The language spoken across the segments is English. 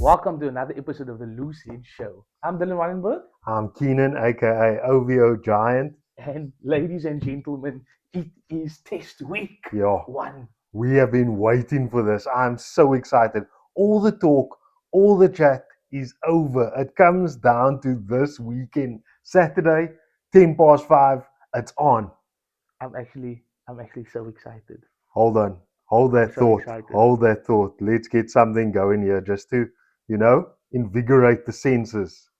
Welcome to another episode of the Lucid Show. I'm Dylan Wallenberg, I'm Keenan, aka OVO Giant. and ladies and gentlemen, it is test week Yeah, 1. we have been waiting for this. I'm so excited. All the talk, all the chat is over. It comes down to this weekend. Saturday, 10 past 5, it's on. I'm actually so excited. Hold on. Hold I'm that so thought. excited. Hold that thought. Let's get something going here just to, invigorate the senses.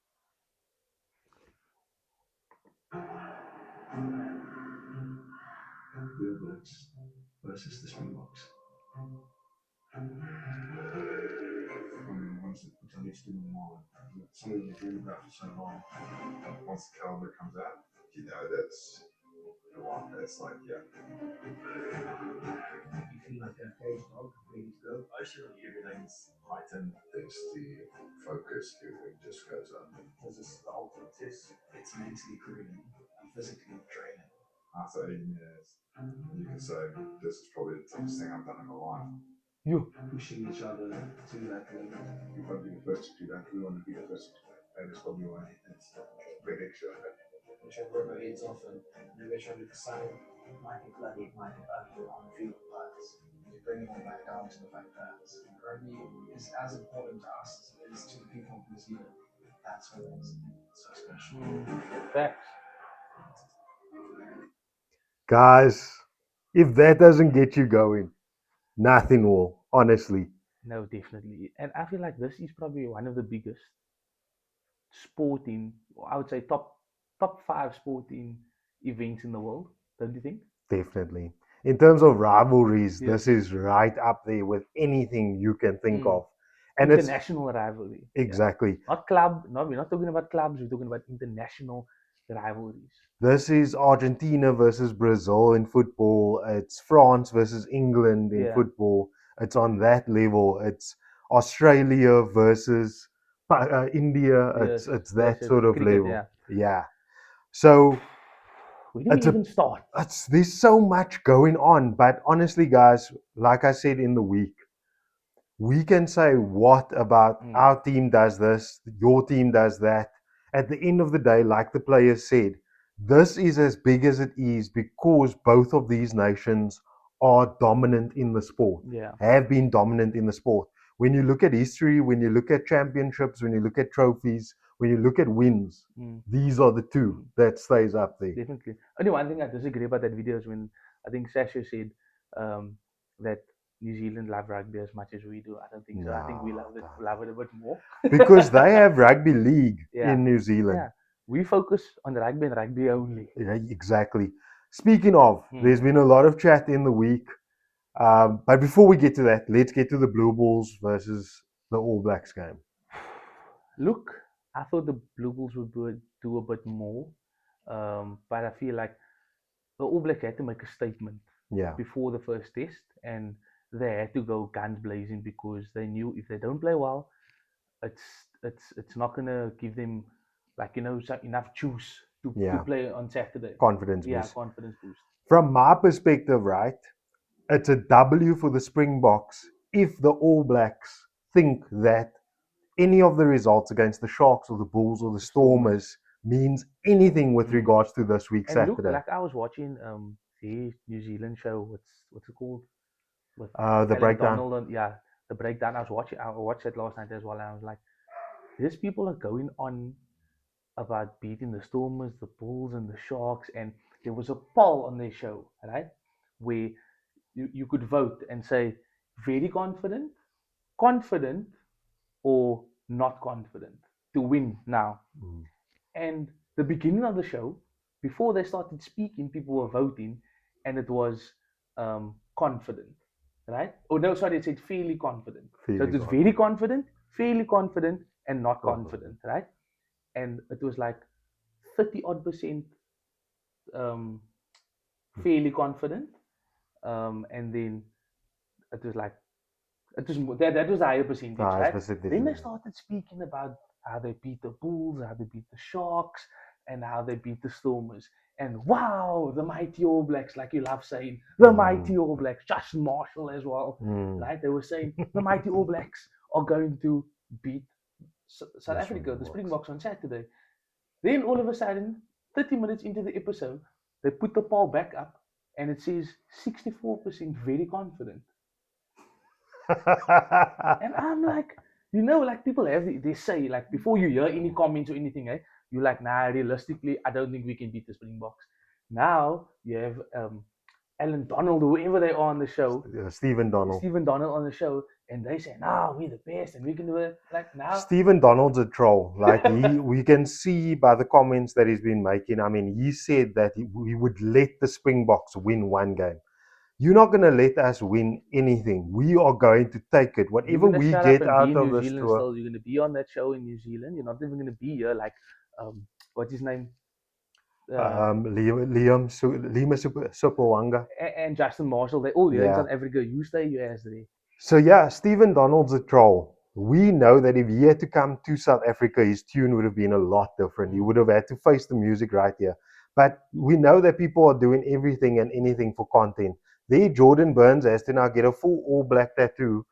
The Blacks versus the Springboks. Once at least do more. Something you dream about for so long. Once the caliber comes out, that's the one that's like, yeah. You feel like a cage dog ready to go. Emotionally, everything's heightened. There's the focus, everything just goes up. Because this is the ultimate test. It's mentally grueling and physically draining. After 18 years, you can say this is probably the toughest thing I've done in my life. You. Pushing each other to that limit. You want to be the first to do that. We want to be the first to do that. That is probably why it's great extra. Which I broke my heads off and you were trying to decide might be bloody, might be ugly on the field, but you bring it all back down to the fact that rugby is as important to us as it is to the people of New Zealand. That's what makes it so special. Facts. Guys, if that doesn't get you going, nothing will, honestly. No, definitely. And I feel like this is probably one of the biggest sporting, I would say top 5 sporting events in the world. Don't you think? Definitely. In terms of rivalries, Yes. this is right up there with anything you can think Mm. of. And it's International rivalry. Yeah. exactly. Not club. No, we're not talking about clubs. We're talking about international rivalries. This is Argentina versus Brazil in football. It's France versus England in Yeah. football. It's on that level. It's Australia versus India. Yes. It's Yes. that Yes. sort of Cricket. Yeah. level. Yeah. So Where do we it's a even start? there's so much going on. But honestly, guys, like I said in the week, we can say what about Mm. our team does this, your team does that. At the end of the day, like the players said, this is as big as it is because both of these nations are dominant in the sport, Yeah. have been dominant in the sport. When you look at history, when you look at championships, when you look at trophies, when you look at wins, Mm. these are the two Mm. that stays up there. Definitely. Only one thing I disagree about that video is when I think Sasha said that New Zealand love rugby as much as we do. I don't think so. I think we No, love it a bit more. because they have rugby league Yeah. in New Zealand. Yeah. We focus on rugby and rugby only. Yeah, exactly. Speaking of, Mm. there's been a lot of chat in the week. But before we get to that, let's get to the Blue Bulls versus the All Blacks game. Look, I thought the Blue Bulls would do a bit more, but I feel like the All Blacks had to make a statement Yeah, before the first test, and they had to go guns blazing because they knew if they don't play well, it's it's not gonna give them like enough juice to yeah, play on Saturday. confidence Yeah, boost. confidence boost. From my perspective, right, it's a W for the Springboks if the All Blacks think that any of the results against the Sharks or the Bulls or the The Stormers. Stormers means anything with Mm. regards to this week And look, Saturday. like I was watching the New Zealand show. What's it called? With The Alan breakdown. Donald and yeah, the breakdown. I watched it last night as well, and I was like, these people are going on about beating the Stormers, the Bulls, and the Sharks, and there was a poll on their show, right, where you could vote and say very confident, confident, or not confident to win now. Mm. And the beginning of the show, before they started speaking, people were voting, and it was confident, right? Oh no, sorry, it said fairly confident. So it Fairly was very confident. confident, fairly confident, and not Confident. confident, right? And it was like 30 odd percent um, fairly confident, and then it was like that was a higher percentage, Ah, right? Then they specifically. started speaking about how they beat the Bulls, how they beat the Sharks, and how they beat the Stormers. And wow, the mighty All Blacks, like you love saying, the mighty All Blacks, Justin Marshall as well, Mm. right? They were saying the mighty All Blacks are going to beat South The Africa, the Springboks. Springboks on Saturday. Then all of a sudden, 30 minutes into the episode, they put the poll back up and it says 64% very confident. And I'm like, like people they say, like, before you hear any comments or anything, you're like, nah, realistically, I don't think we can beat the Springboks. Now you have Alan Donald, whoever they are on the show, Stephen Donald. Stephen Donald on the show, and they say, nah, we're the best and we can do it. Like, now. Stephen Donald's a troll. Like we can see by the comments that he's been making. I mean, he said that he would let the Springboks win one game. You're not going to let us win anything. We are going to take it. Whatever You're gonna we shut get up and out be in of New this Zealand tour. still. You're gonna be on that show in New Zealand. You're not even gonna be here. Like, what's his name? Lima Supawanga. And Justin Marshall. They all here in Yeah. South Africa. You stay your ass there. So yeah, Stephen Donald's a troll. We know that if he had to come to South Africa, his tune would have been a lot different. He would have had to face the music right here. But we know that people are doing everything and anything for content. There, Jordan Burns has to now get a full All Black tattoo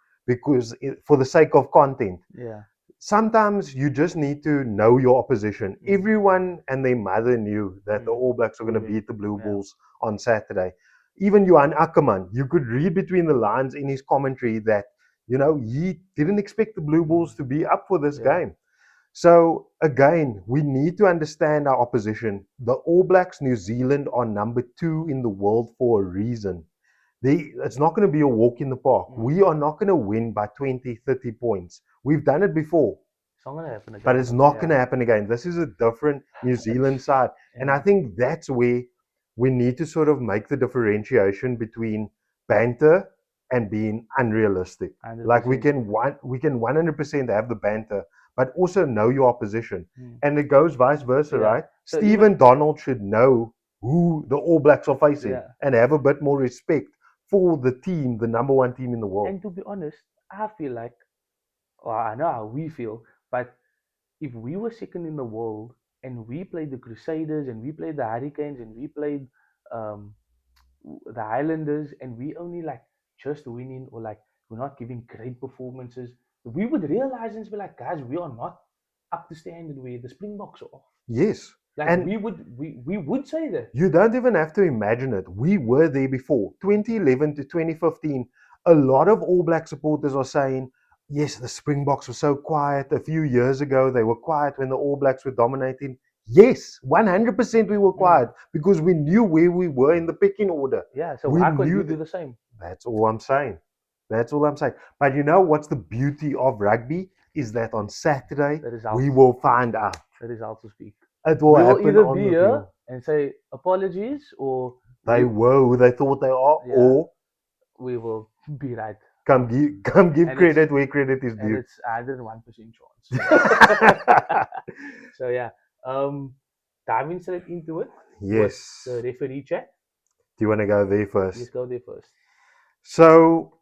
for the sake of content. Yeah. Sometimes you just need to know your opposition. Everyone and their mother knew that the All Blacks were going to beat the Blue Bulls on Saturday. Even Johan Ackerman, you could read between the lines in his commentary that, he didn't expect the Blue Bulls to be up for this game. So again, we need to understand our opposition. The All Blacks, New Zealand, are number 2 in the world for a reason. It's not going to be a walk in the park. We are not going to win by 20, 30 points. We've done it before. It's not going to happen again. But it's not going to happen again. This is a different New Zealand side. And I think that's where we need to sort of make the differentiation between banter and being unrealistic. 100%. Like we can 100% have the banter, but also know your opposition. And it goes vice versa, right? So Stephen Donald should know who the All Blacks are facing and have a bit more respect for the team, the number 1 team in the world. And to be honest, I feel like, I know how we feel, but if we were second in the world and we played the Crusaders and we played the Hurricanes and we played the Highlanders and we only like just winning or like we're not giving great performances, we would realize and be like, guys, we are not up to standard where the Springboks are. Yes. Like, and we would say that. You don't even have to imagine it. We were there before. 2011 to 2015, a lot of All Black supporters are saying, yes, the Springboks were so quiet. A few years ago, they were quiet when the All Blacks were dominating. Yes, 100% we were quiet because we knew where we were in the pecking order. Yeah, so why couldn't you do the same? That's all I'm saying. But you know what's the beauty of rugby is that on Saturday, we will find out. The results will speak. It will happen either on be the here field. and say apologies, or They were who they thought they are, or we will be right. Come give credit where credit is due. And it's 101% chance. So yeah, diving straight into it. Yes. The referee chat. Do you want to go there first? Let's go there first. So,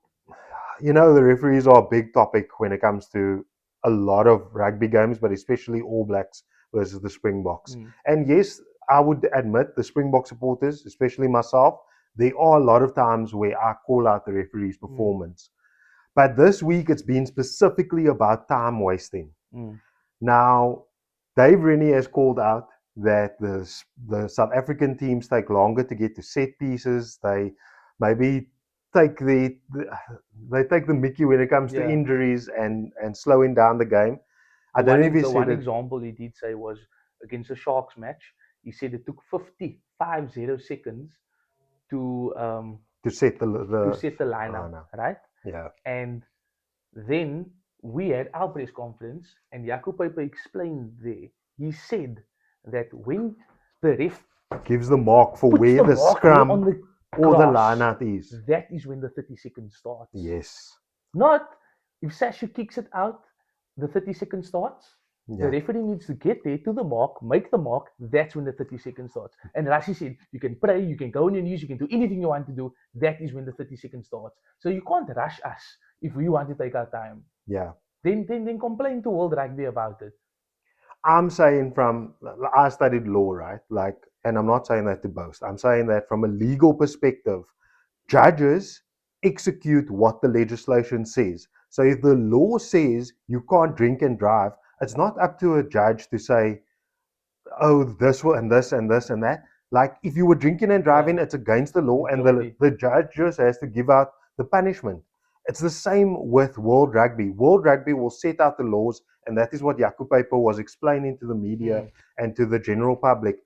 the referees are a big topic when it comes to a lot of rugby games, but especially All Blacks versus the Springboks. And yes, I would admit the Springbok supporters, especially myself, there are a lot of times where I call out the referee's performance. But this week it's been specifically about time wasting. Now, Dave Rennie has called out that the South African teams take longer to get to set pieces. They maybe take the mickey when it comes to injuries and slowing down the game. I don't know if he said one example he did say was against the Sharks match. He said it took 50 seconds to set the lineup, right? Yeah. And then we had our press conference, and Jaco Peyper explained there. He said that when the ref gives the mark for where the scrum or the line-out is, that is when the 30 seconds starts. Yes. Not if Sasha kicks it out, the 30 seconds starts. The referee needs to get there to the mark, make the mark. That's when the 30 seconds starts. And Rashi said, you can pray, you can go on your knees, you can do anything you want to do. That is when the 30 seconds starts. So you can't rush us if we want to take our time. Yeah. Then complain to World Rugby about it. I'm saying I studied law, right? And I'm not saying that to boast. I'm saying that from a legal perspective, judges execute what the legislation says. So if the law says you can't drink and drive, it's not up to a judge to say, oh, this and this and this and that. Like if you were drinking and driving, it's against the law, and Guilty. the judge just has to give out the punishment. It's the same with World Rugby. World Rugby will set out the laws, and that is what Jaco Peyper was explaining to the media Mm. and to the general public.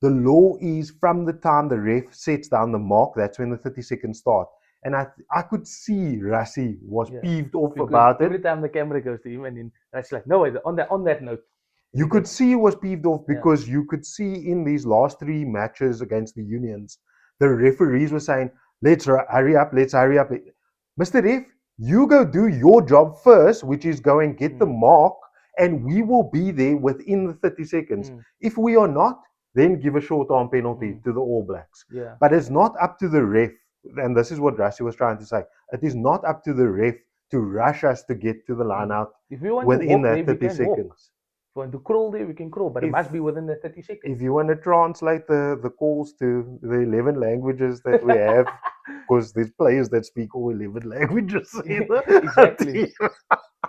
The law is from the time the ref sets down the mark, that's when the 30 seconds start. And I could see Rassie was Yeah. peeved off Because about it. every time the camera goes to him, and then that's like, no, on that note, You could see he was peeved off Yeah. because you could see in these last 3 matches against the Unions, the referees were saying, let's hurry up. Mr. Ref, you go do your job first, which is go and get the mark, and we will be there within the 30 seconds. If we are not, then give a short arm penalty to the All Blacks. Yeah. But it's not up to the ref, and this is what Rassie was trying to say. It is not up to the ref to rush us to get to the line out If you want within to walk that there, we 30 can walk. seconds. If you want to crawl there, we can crawl, but it If- must be within the 30 seconds. If you want to translate the calls to the 11 languages that we have, because there's players that speak all 11 languages. Exactly.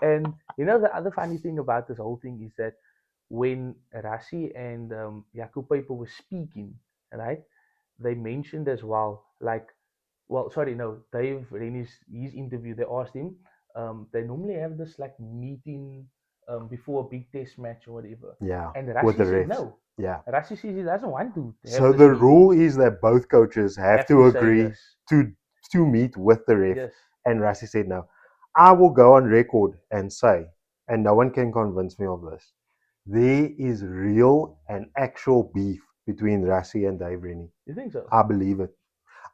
And you know, the other funny thing about this whole thing is that when Rassie and Jaco Peyper were speaking, right, they mentioned as well, like, well, sorry, no, Dave Rennie's his interview, they asked him, they normally have this like meeting before a big test match or whatever. Yeah, And with Rassie the said refs. no. Yeah. Rassie says he doesn't want to. Have So this the meeting. rule is that both coaches have to say agree yes. to meet with the ref. Yes. And Rassie said no. I will go on record and say, and no one can convince me of this, there is real and actual beef between Rassie and Dave Rennie. You think so? I believe it.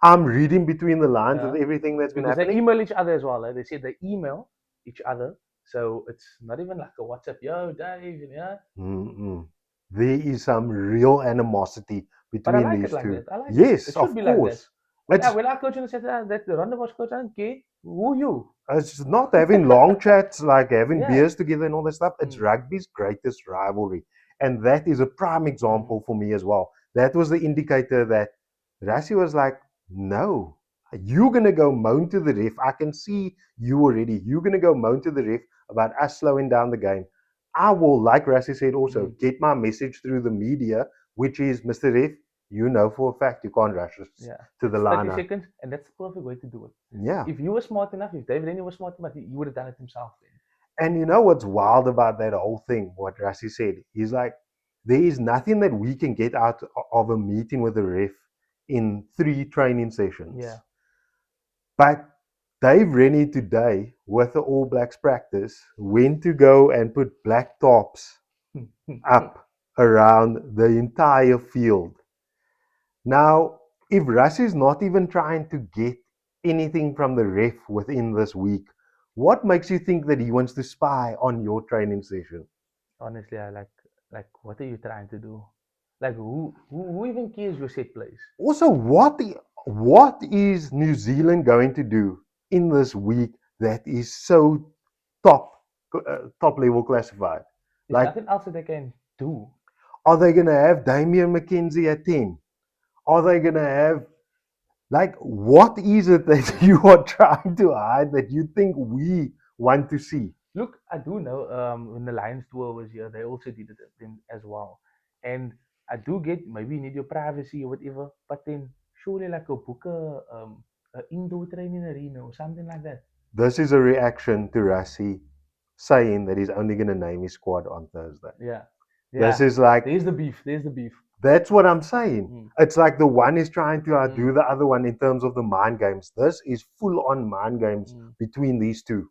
I'm reading between the lines Yeah. of everything that's been Because they happening. email each other as well. They said they email each other. So it's not even like a WhatsApp, yo, Dave, yeah. Mm-mm. There is some real animosity But I between like these it like two. that. I like Yes, it. It should of be like that. course. When our coach said that the Ronda was coach, okay, who you? It's not having long chats, like having Yeah. beers together and all that stuff. It's Mm. rugby's greatest rivalry. And that is a prime example for me as well. That was the indicator that Rassie was like, no, you're going to go moan to the ref. I can see you already. You're going to go moan to the ref about us slowing down the game. I will, like Rassie said also, get my message through the media, which is, Mr. Ref, you know for a fact you can't rush us to the It's line 30 out. seconds, and that's the perfect way to do it. Yeah. If you were smart enough, if David Rennie was smart enough, he would have done it himself then. And you know what's wild about that whole thing, what Rassie said? He's like, there is nothing that we can get out of a meeting with the ref in 3 training sessions. Yeah. But Dave Rennie today, with the All Blacks practice, went to go and put black tops up around the entire field. Now, if Rassie's not even trying to get anything from the ref within this week, what makes you think that he wants to spy on your training session? Honestly, I like what are you trying to do? Like who even cares your set plays? Also, what is New Zealand going to do in this week that is so top level classified? There's nothing else that they can do. Are they going to have Damian McKenzie at 10? Are they going to have, like, what is it that you are trying to hide that you think we want to see? Look, I do know when the Lions tour was here, they also did it then as well. And I do get maybe you need your privacy or whatever, but then surely like book a indoor training arena or something like that. This is a reaction to Rassie saying that he's only going to name his squad on Thursday. Yeah. This is like, there's the beef. That's what I'm saying. It's like the one is trying to outdo the other one in terms of the mind games. This is full on mind games between these two.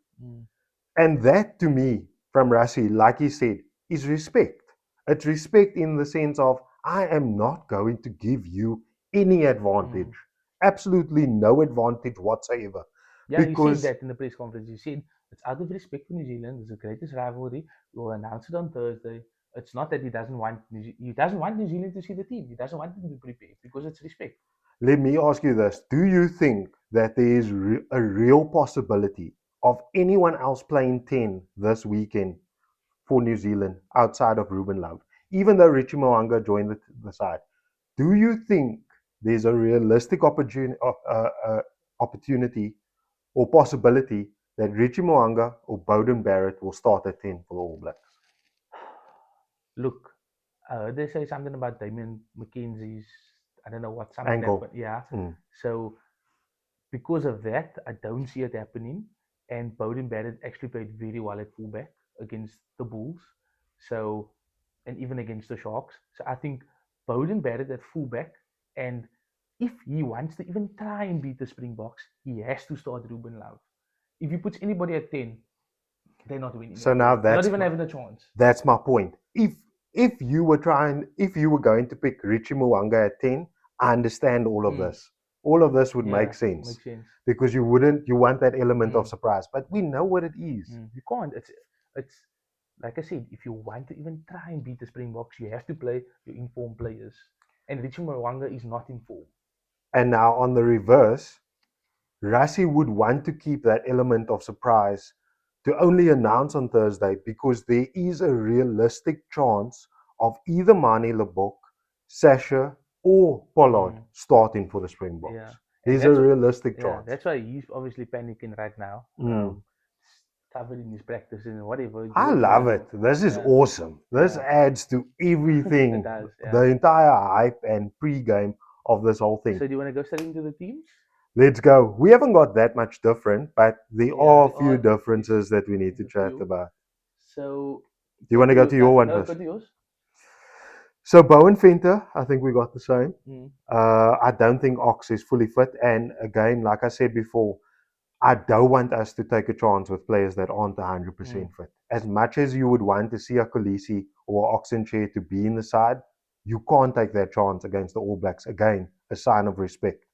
And that, to me, from Rassie, like he said, is respect. It's respect in the sense of, I am not going to give you any advantage. Absolutely no advantage whatsoever. Yeah, Because he said that in the press conference. He said, it's out of respect for New Zealand. It's the greatest rivalry. We'll announce it on Thursday. It's not that he doesn't want New Zealand to see the team. He doesn't want them to prepare because it's respect. Let me ask you this. Do you think that there is a real possibility of anyone else playing 10 this weekend for New Zealand outside of Ruben Love? Even though Richie Mo'unga joined the side, do you think there's a realistic opportunity or possibility that Richie Mo'unga or Bowden Barrett will start at 10 for the All Blacks? Look, they say something about Damien McKenzie's, I don't know what, something Ankle. happened. Yeah. Mm. So because of that, I don't see it happening. And Bowden Barrett actually played very well at fullback against the Bulls. So, and even against the Sharks. So I think Bowden Barrett at fullback, and if he wants to even try and beat the Springboks, he has to start Ruben Love. If he puts anybody at 10, they're not winning. So now they're not that's even having a chance. That's my point. If you were going to pick Richie Mo'unga at 10, I understand all of Mm. this. All of this would Yeah, make sense Makes sense. because you want that element of Mm. surprise. But we know what it is. You can't. It's like I said, if you want to even try and beat the Springboks, you have to play your informed players. And Richie Mo'unga is not in form. And now on the reverse, Rassie would want to keep that element of surprise to only announce on Thursday because there is a realistic chance of either Manie Lebok, Sasha, or Pollard starting for the Springboks. Yeah. There's a realistic Yeah, chance. that's why he's obviously panicking right now. Covered in his practice and whatever. I love it. This is awesome. This adds to everything, It does, yeah. the entire hype and pre-game of this whole thing. So do you want to go straight into the teams? Let's go. We haven't got that much different, but there are a there few are differences that we need to a chat few. about. So Do you want to go to your one no, first? go to yours. So Bowen Venter, I think we got the same. Mm. I don't think Ox is fully fit. And again, like I said before, I don't want us to take a chance with players that aren't 100% fit. As much as you would want to see a Kolisi or Oxenchair to be in the side, you can't take that chance against the All Blacks. Again, a sign of respect.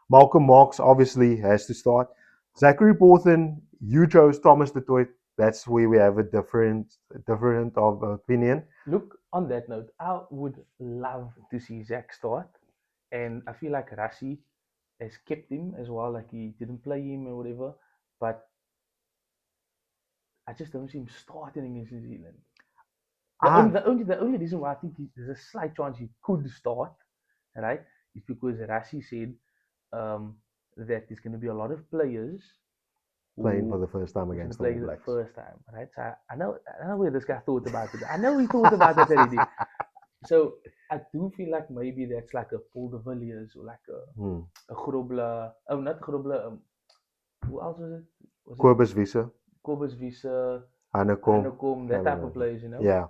Malcolm Marx obviously has to start. Zachary Porthen, you chose Thomas du Toit. That's where we have a different of opinion. Look, on that note, I would love to see Zach start. And I feel like Rassie has kept him as well. Like he didn't play him or whatever. But I just don't see him starting against New Zealand. The only reason why I think there's a slight chance he could start, right, is because Rassie said that there's going to be a lot of players playing for the first time against the All Blacks. First time, right? So I know where this guy thought about it. I know he thought about it already. So I do feel like maybe that's like a Paul de Villiers or like a Grobler. Oh, not Grobler. Who else was it? Cobus Visser. Cobus Visser. Hanekom. That type of players, you know? Yeah.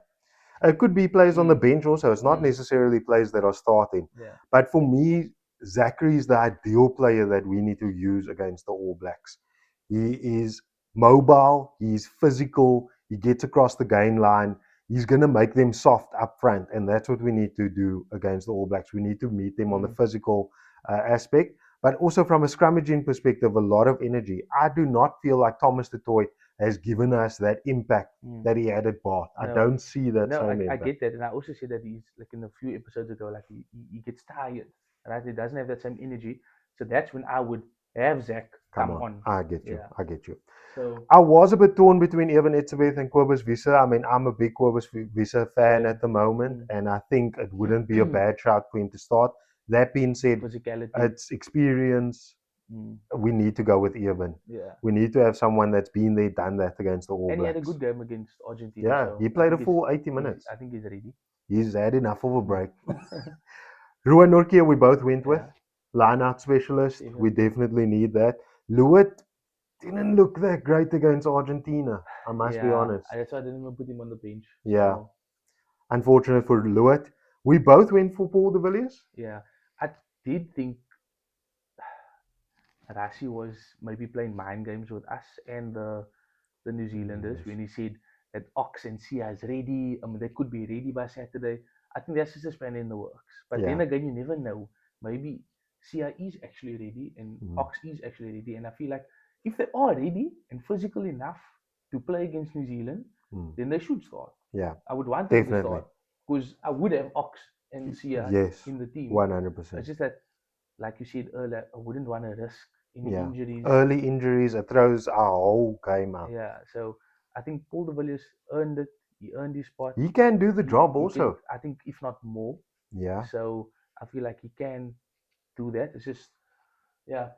It could be players on the bench also. It's not necessarily players that are starting. Yeah. But for me, Zachary is the ideal player that we need to use against the All Blacks. He is mobile, he's physical, he gets across the gain line. He's going to make them soft up front, and that's what we need to do against the All Blacks. We need to meet them on the physical aspect, but also from a scrummaging perspective, a lot of energy. I do not feel like Thomas du Toit has given us that impact that he had at Bath. I don't see that same impact. I get that, and I also said that he's like in a few episodes ago, like he gets tired, right? He doesn't have that same energy, so that's when I would have Zach come on. I get you. I get you. So I was a bit torn between Evan Etzebeth and Cobus Visser. I mean, I'm a big Cobus Visser fan at the moment, and I think it wouldn't be a bad shout for him to start. That being said, it's experience. We need to go with Evan. Yeah. We need to have someone that's been there, done that against the All Blacks. And he had a good game against Argentina. Yeah, so he played a full 80 minutes. I think he's ready. He's had enough of a break. Ruan Nortje, we both went with. Line-out specialist. We definitely need that. Lewitt didn't look that great against Argentina, I must be honest. That's why I didn't even put him on the bench. Yeah. So. Unfortunate for Lewitt. We both went for Paul de Villiers. Yeah. I did think Rassie was maybe playing mind games with us and the New Zealanders when he said that Ox and Sia is ready. They could be ready by Saturday. I think that's just a span in the works. But then again, you never know. Maybe Sia is actually ready and Ox is actually ready. And I feel like if they are ready and physical enough to play against New Zealand, then they should start. Yeah, I would want them to start because I would have Ox and Sia in the team. 100%. It's just that, like you said earlier, I wouldn't want to risk any injuries. Early injuries, it throws our whole game out. Yeah, so I think Paul de Villiers earned it. He earned his spot. He can do the job also. I think, if not more. Yeah. So I feel like he can do that. It's just,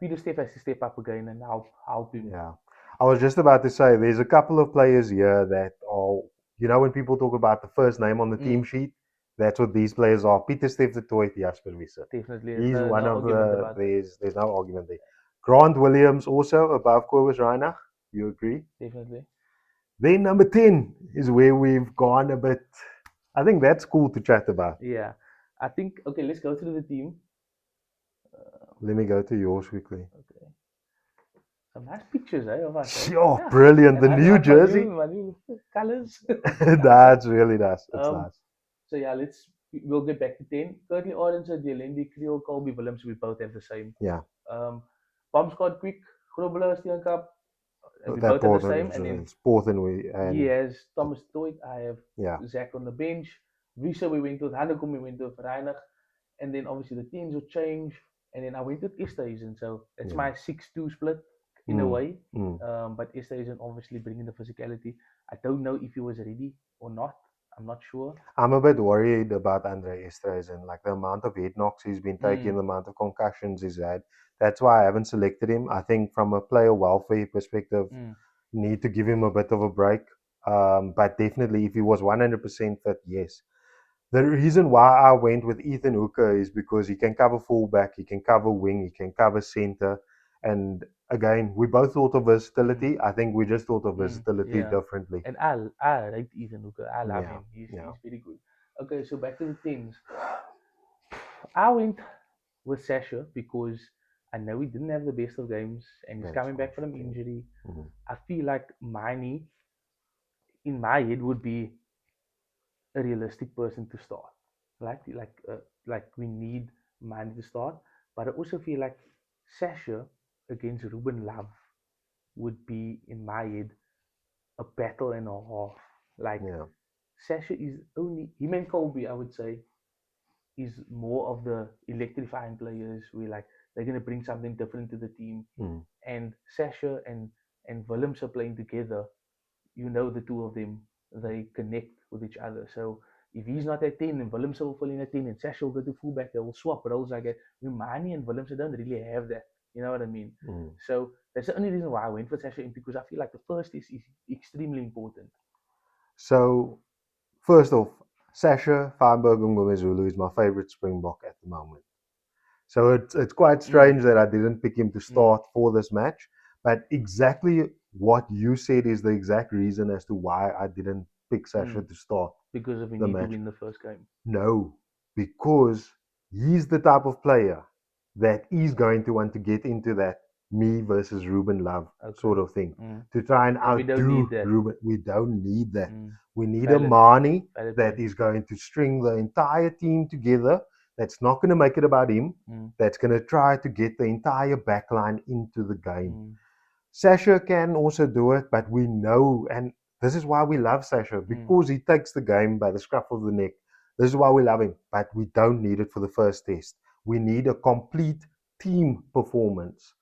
Peter Steph has to step up again and help him. Yeah. I was just about to say there's a couple of players here that are, when people talk about the first name on the team sheet, that's what these players are. Peter Steph de Toit, Jasper Visser. Definitely. There's He's no, one no of argument the, about that. there's no argument there. Grant Williams also above Kobus Reinach. You agree? Definitely. Then number 10 is where we've gone a bit. I think that's cool to chat about. Yeah. I think, okay, let's go through the team. Let me go to yours quickly. Okay. Some nice pictures, of us. Oh, brilliant. The And new my jersey. my new colors. That's really nice. It's nice. So yeah, we'll get back to 10. Currently Orange, Delendi, Creole, Colby, Willems, we both have the same. Yeah. Bomb Squad, Quick, Grobler, Steven Cup, we That both have the same. And then Porthen he has Thomas Toit, I have yeah. Zach on the bench. Visa we went with, Hanekom we went with, Reinig. And then obviously the teams will change. And then I went with Easthuizen. So it's my 6-2 split in a way. But Easthuizen obviously bringing the physicality. I don't know if he was ready or not. I'm not sure. I'm a bit worried about Andre Easthuizen, like the amount of head knocks he's been taking, the amount of concussions he's had. That's why I haven't selected him. I think from a player welfare perspective, need to give him a bit of a break. But definitely, if he was 100% fit, yes. The reason why I went with Ethan Hooker is because he can cover fullback, he can cover wing, he can cover center. And again, we both thought of versatility. I think we just thought of versatility differently. And I rate Ethan Hooker. I love him. He's very good. Okay, so back to the teams. I went with Sasha because I know he didn't have the best of games and he's coming back from injury. I feel like Miney, in my head, would be a realistic person to start. Like we need Miney to start. But I also feel like Sasha against Ruben Love would be, in my head, a battle and a half. Like Sasha is only him and Colby, I would say, is more of the electrifying players where like they're gonna bring something different to the team. And Sasha and Willems are playing together. The two of them, they connect with each other. So if he's not at 10 and Willems will fill in at 10 and Sasha will go to fullback, they will swap roles like that. Mani and Willems don't really have that. You know what I mean? So that's the only reason why I went for Sasha, because I feel like the first is extremely important. So, first off, Sasha Feinberg Ngomezulu is my favorite Springbok at the moment. So it's quite strange that I didn't pick him to start for this match. But exactly what you said is the exact reason as to why I didn't pick Sasha to start. Because of he need to win the first game. No, because he's the type of player that is going to want to get into that me versus Ruben Love sort of thing. To try and outdo Ruben. We don't need that. We need a Mani that is going to string the entire team together. That's not going to make it about him. That's going to try to get the entire backline into the game. Sasha can also do it, but we know, and this is why we love Sasha, because he takes the game by the scruff of the neck. This is why we love him, but we don't need it for the first test. We need a complete team performance.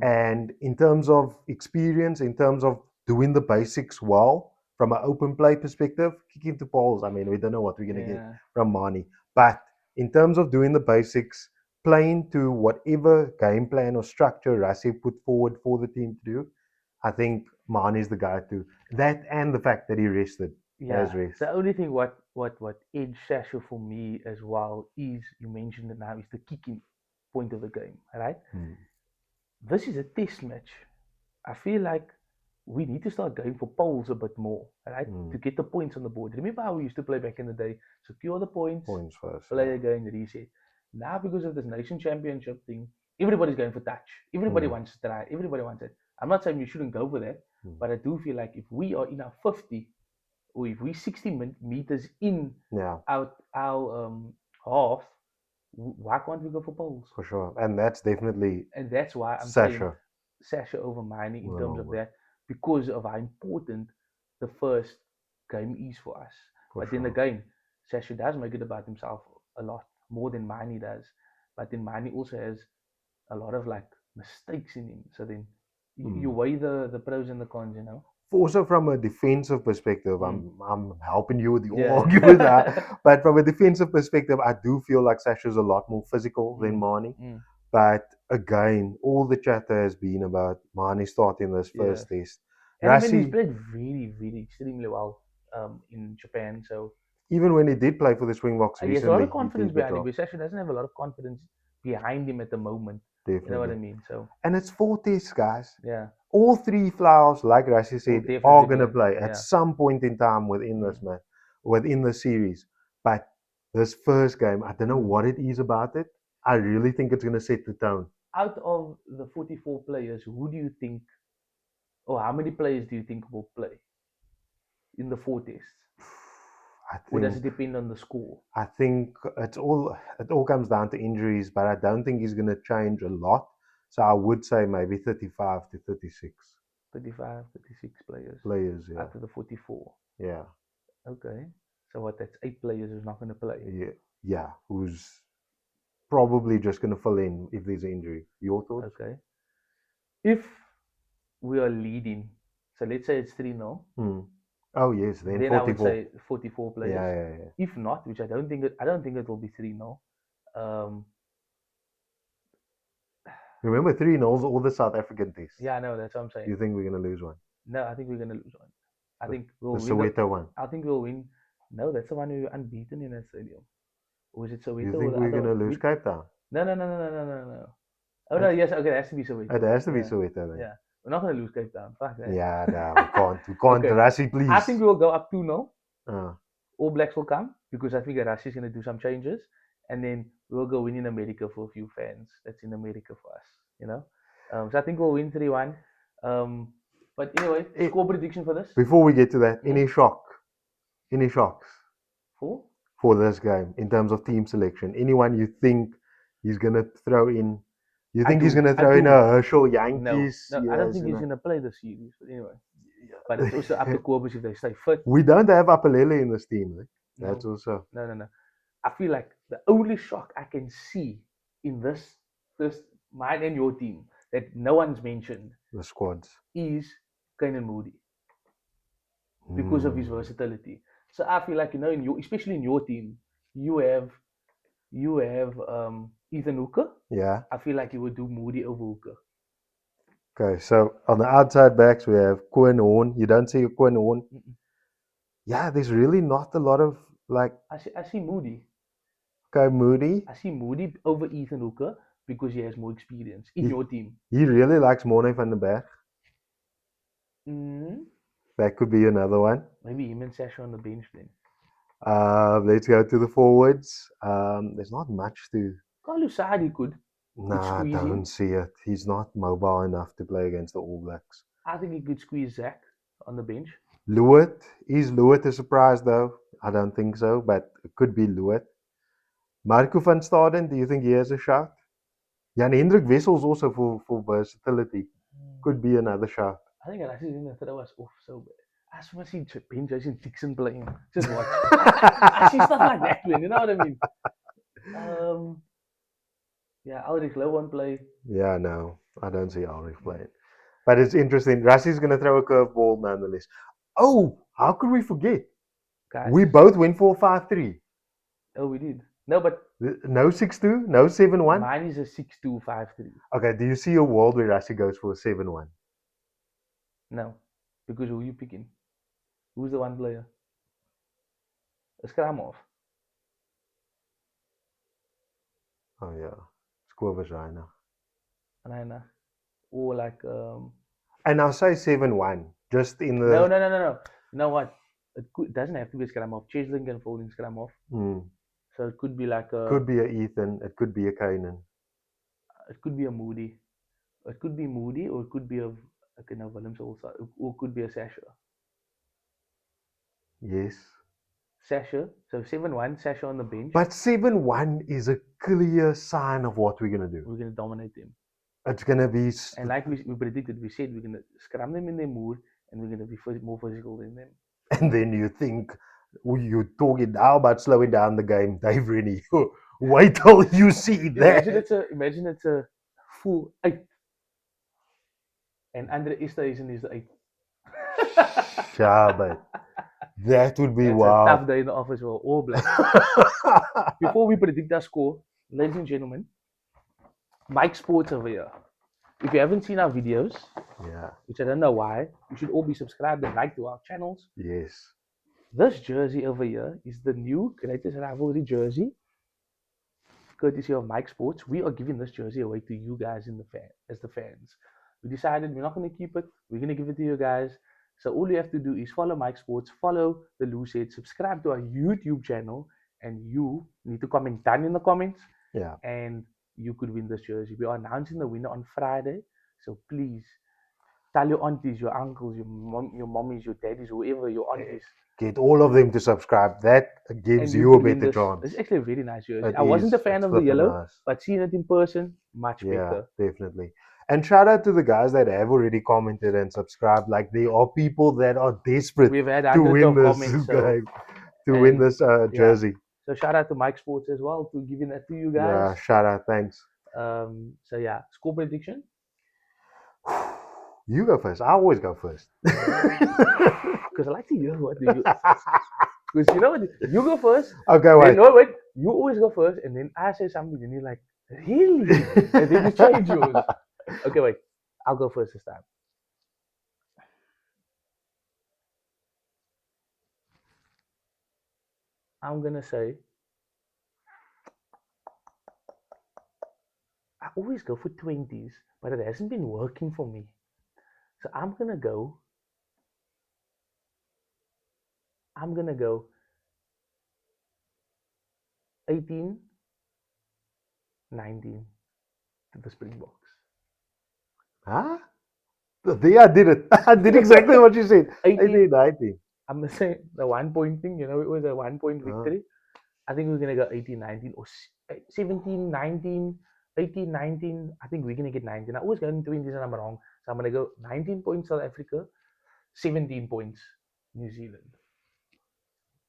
And in terms of experience, in terms of doing the basics well, from an open play perspective, kick into poles. I mean, we don't know what we're going to get from Mani. But in terms of doing the basics, playing to whatever game plan or structure Rassie put forward for the team to do, I think Mani is the guy to that, and the fact that he rested. The only thing what edge Sasha for me as well is, you mentioned it now, is the kicking point of the game, right? This is a test match. I feel like we need to start going for poles a bit more, right? To get the points on the board. Remember how we used to play back in the day? Secure the points first, play again, reset. Now, because of this nation championship thing, everybody's going for touch. Everybody wants to try. Everybody wants it. I'm not saying you shouldn't go for that, but I do feel like if we are in our 50 or if we're 60 meters in our half, why can't we go for poles? For sure. And that's definitely. And that's why I'm saying Sasha over Miney in terms of that, because of how important the first game is for us. But then again, Sasha does make it about himself a lot more than Miney does. But then Miney also has a lot of like mistakes in him. So then you weigh the pros and the cons, you know. Also, from a defensive perspective, I'm helping you with your argument, but from a defensive perspective, I do feel like Sasha's a lot more physical than Mani. But again, all the chatter has been about Mane starting this first test. And even he's Rassie, played very, very extremely well in Japan. So even when he did play for the Springboks he has a lot recently, of confidence he did the behind him. job. Because actually doesn't have a lot of confidence behind him at the moment. You know what I Definitely. mean? So And it's 4 tests, guys. yeah, All 3 flowers, like Rassie said, definitely are going to play, play yeah. at some point in time within this match, within the series. But this first game, I don't know what it is about it. I really think it's going to set the tone. Out of the 44 players, who do you think, or how many players do you think will play in the 4 tests? Or does it depend on the score? I think it all comes down to injuries, but I don't think he's going to change a lot. So I would say maybe 35 to 36 35, 36 players players. Yeah, out of the 44. yeah, Okay. So what? That's 8 players who's not going to play. yeah. Who's probably just going to fill in if there's an injury. Your thoughts? Okay. If we are leading, so let's say it's 3-0, Oh yes, then I would 44. say 44 players. Yeah. If not, which I don't think it will be 3-0. Remember 3-0's all the South African tests. Yeah, I know, that's what I'm saying. You think we're going to lose one? No, I think we're going to lose one. I think we'll The win. Soweto one. I think we'll win. No, that's the one we were unbeaten in that stadium. Or is it Soweto? You think we're going to lose Cape Town? No. Oh no, yes, okay, it has to be Soweto. It has to be Soweto then. Yeah, we're not going to lose Cape Town. Fuck that. Yeah, no, we can't. We can't. Okay. Rassie, please. I think we'll go up 2-0. Uh, All Blacks will come because I think Rassie's going to do some changes, and then we'll go win in America for a few fans. That's in America for us, you know. So I think we'll win 3-1. But anyway, score prediction for this. Before we get to that, any shocks for this game in terms of team selection? Anyone you think he's going to throw in? You think he's going to throw in a Herschel Yankees? No, I don't think he's going to play the series. But anyway, but it's also up to Kobus if they stay fit. We don't have Apalele in this team. That's also no. I feel like the only shock I can see in this mine and your team that no one's mentioned the squads is Kane Moody because of his versatility. So I feel like especially in your team, you have Ethan Hooker. Yeah. I feel like you would do Moody over Hooker. Okay, so on the outside backs we have Quinn Horn. You don't see Quinn Horn. Yeah, there's really not a lot of like. I see Moody. Okay, Moody. I see Moody over Ethan Hooker because he has more experience in your team. He really likes Morne van der Berg. That could be another one. Maybe him and Sasha on the bench then. Let's go to the forwards. There's not much to. Carlos Saad could. Nah, I don't see it. He's not mobile enough to play against the All Blacks. I think he could squeeze Zach on the bench. Lewitt. Is Lewitt a surprise though? I don't think so, but it could be Lewitt. Marco van Staden, do you think he has a shot? Jan-Hendrik Wessels also for versatility. Could be another shot. I think Rassie's going to throw us off so bad. I just want to see Ben Jason Dixon playing. Just watch. I see stuff like that, man. You know what I mean? Yeah, Ulrich Low won't play. Yeah, no. I don't see Ulrich playing. But it's interesting. Rassie's going to throw a curveball nonetheless. Oh, how could we forget? Guys. We both went for 5-3. Oh, we did. No, but... No 6-2? No 7-1? Mine is a 6-2, 5-3. Okay, do you see a world where Rassie goes for a 7-1? No. Because who are you picking? Who's the one player? Skramov. Oh, yeah. Squivers Reiner. Or like... And I'll say 7-1. Just in the... No. You know what? It doesn't have to be Skramov. Cheslin can fold in Skramov. So it could be like a... Could be a Ethan. It could be a Kanan. It could be a Moody. It could be Moody or it could be a... Okay, no, Willems also. Or it could be a Sasha. Yes. Sasha. So 7-1, Sasha on the bench. But 7-1 is a clear sign of what we're going to do. We're going to dominate them. It's going to be... And like we predicted, we said we're going to scrum them in their mood and we're going to be more physical than them. And then you think, you're talking now about slowing down the game, Dave Rennie. Wait till you see that. Imagine it's a full 8. And Andre Esterhuizen is the 8. Yeah, but that would be That's wild. a tough day in the office for All Blacks. Before we predict our score, ladies and gentlemen, Mike Sports over here. If you haven't seen our videos, Yeah. which I don't know why, you should all be subscribed and like to our channels. Yes. This jersey over here is the new greatest rivalry jersey, courtesy of Mike Sports. We are giving this jersey away to you guys in the fan as the fans. We decided we're not going to keep it. We're going to give it to you guys. So all you have to do is follow Mike Sports, follow the Lucid, subscribe to our YouTube channel, and you need to comment down in the comments, Yeah. and you could win this jersey. We are announcing the winner on Friday. So please tell your aunties, your uncles, your mommies, your daddies, whoever your aunties, Get all of them to subscribe. That gives and you you a could win better this. chance. It's actually a very nice jersey. It I wasn't a is. fan It's of the flipping yellow, nice. but seeing it in person, much Yeah, better. definitely. And shout out to the guys that have already commented and subscribed. Like there are people that are desperate We've had to hundreds win of this comments, so game, to win and this jersey. so shout out to Mike Sports as well to giving that to you Yeah, guys. shout out. Thanks. So yeah, score prediction. You go first. I always go first. Because I like to hear what do you. Because you know what, you go first. Okay, Then, wait. no, wait. You always go first, and then I say something, and you're like, really? And then you change yours. Okay, wait. I'll go first this time. I'm gonna say. I always go for 20s, but it hasn't been working for me. So I'm gonna go. I'm gonna go 18, 19 to the Springboks. Huh? There, I did it. I did exactly what you said. 18. 19. I'm gonna say the 1 point thing. You know, it was a 1 point victory. I think we're gonna go 18, 19 or 17, 19, 18, 19. I think we're gonna get 19. I always go in 20s and I'm wrong. So I'm gonna go 19 points South Africa, 17 points New Zealand.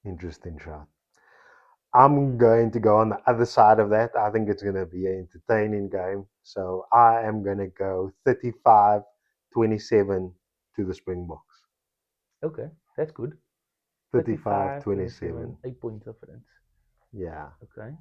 Interesting shot. I'm going to go on the other side of that. I think it's going to be an entertaining game. So I am going to go 35-27 to the Springboks. Okay, that's good. 35 27. 8 points difference. Yeah. Okay.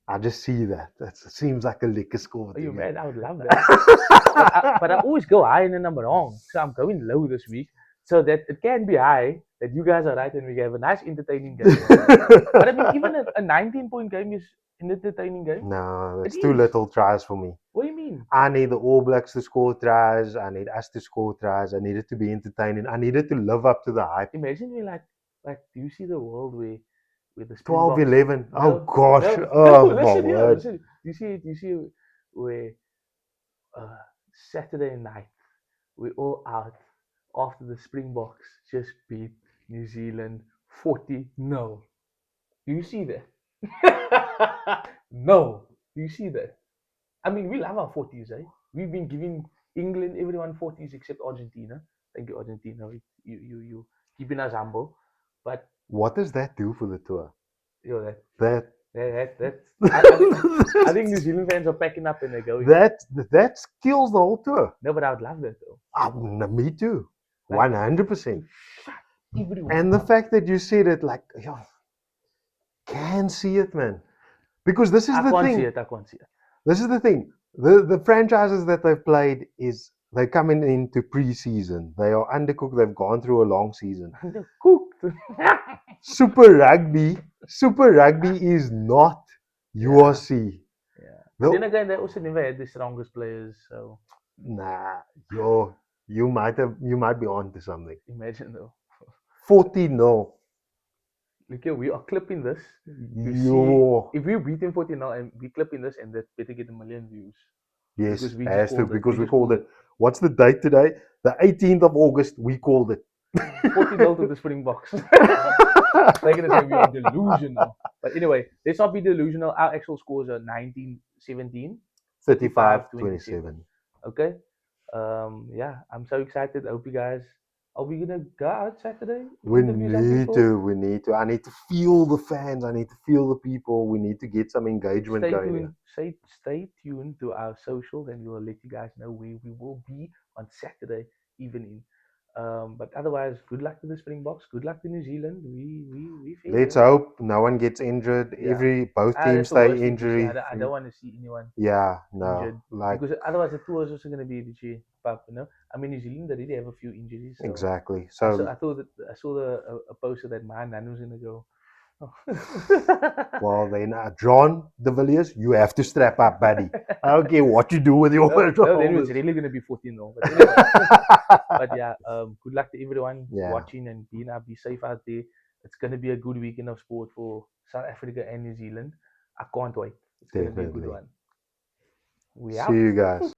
I just see that. It seems like a liquor score. Are you to me. mad? I would love that. but I always go high and then I'm wrong. So I'm going low this week. So that it can be high, that you guys are right and we have a nice entertaining game. But I mean, even a 19-point game is an entertaining game. No, it's It too is. little tries for me. What do you mean? I need the All Blacks to score tries. I need us to score tries. I need it to be entertaining. I need it to live up to the hype. Imagine me like do you see the world where the 12 Springboks 11. Oh, no, gosh. no, Oh, no, my listen here, word. listen. Do you see where Saturday night we're all out after the Springboks just beat New Zealand 40-0. Do you see that? No. Do you see that? I mean, we love our 40s, eh? We've been giving England, everyone 40s except Argentina. Thank you, Argentina. You keeping us humble. But What does that do for the tour? yo, That I think New Zealand fans are packing up and they're going. that kills the whole tour. No, but I would love that though. Me too. Like, 100%. shut everyone And the up. fact that you said it like, yeah, can see it, man. Because this is I the can't thing. see it. I can't see it. This is the thing. The franchises that they've played is they're coming into preseason. They are undercooked. They've gone through a long season. They're cooked. Super Rugby is not URC. Yeah. No. Then again, they also never had the strongest players. So Nah, you might be on to something. imagine though. 40-0. Look here, we are clipping this. To Yo. see if we beat them 40-0 and we clipping this, and that better get 1 million views. Yes, Because we has just to, called it. because We we just called called it. What's the date today? The 18th of August. We called it. 40-0 to the Springboks. They're gonna say we are delusional. But anyway, let's not be delusional. Our actual scores are 19-17. 35-27. Okay. Yeah, I'm so excited. I hope you guys. Are we gonna go out Saturday? We Interview some need people? to. I need to feel the fans. I need to feel the people. We need to get some engagement Stay going. tuned. Stay tuned to our socials, and we will let you guys know where we will be on Saturday evening. But otherwise, good luck to the Springboks. Good luck to New Zealand. We failed Let's them. hope no one gets injured. Yeah. Both That's teams the stay worst thing to see. injury I free. don't want to see anyone Yeah, no, injured like because otherwise the tour is also going to be a bit up. I mean, New Zealand they really have a few injuries. So exactly. I So, thought that I saw a poster that my nan was going to go. well, then, John De Villiers, you have to strap up, buddy. I don't care what you do with your no, then it's really going to be 14-0. But anyway, but yeah, good luck to everyone Yeah. watching and be safe out there. It's going to be a good weekend of sport for South Africa and New Zealand. I can't wait. It's going to be a good Definitely. one. We See out. you guys.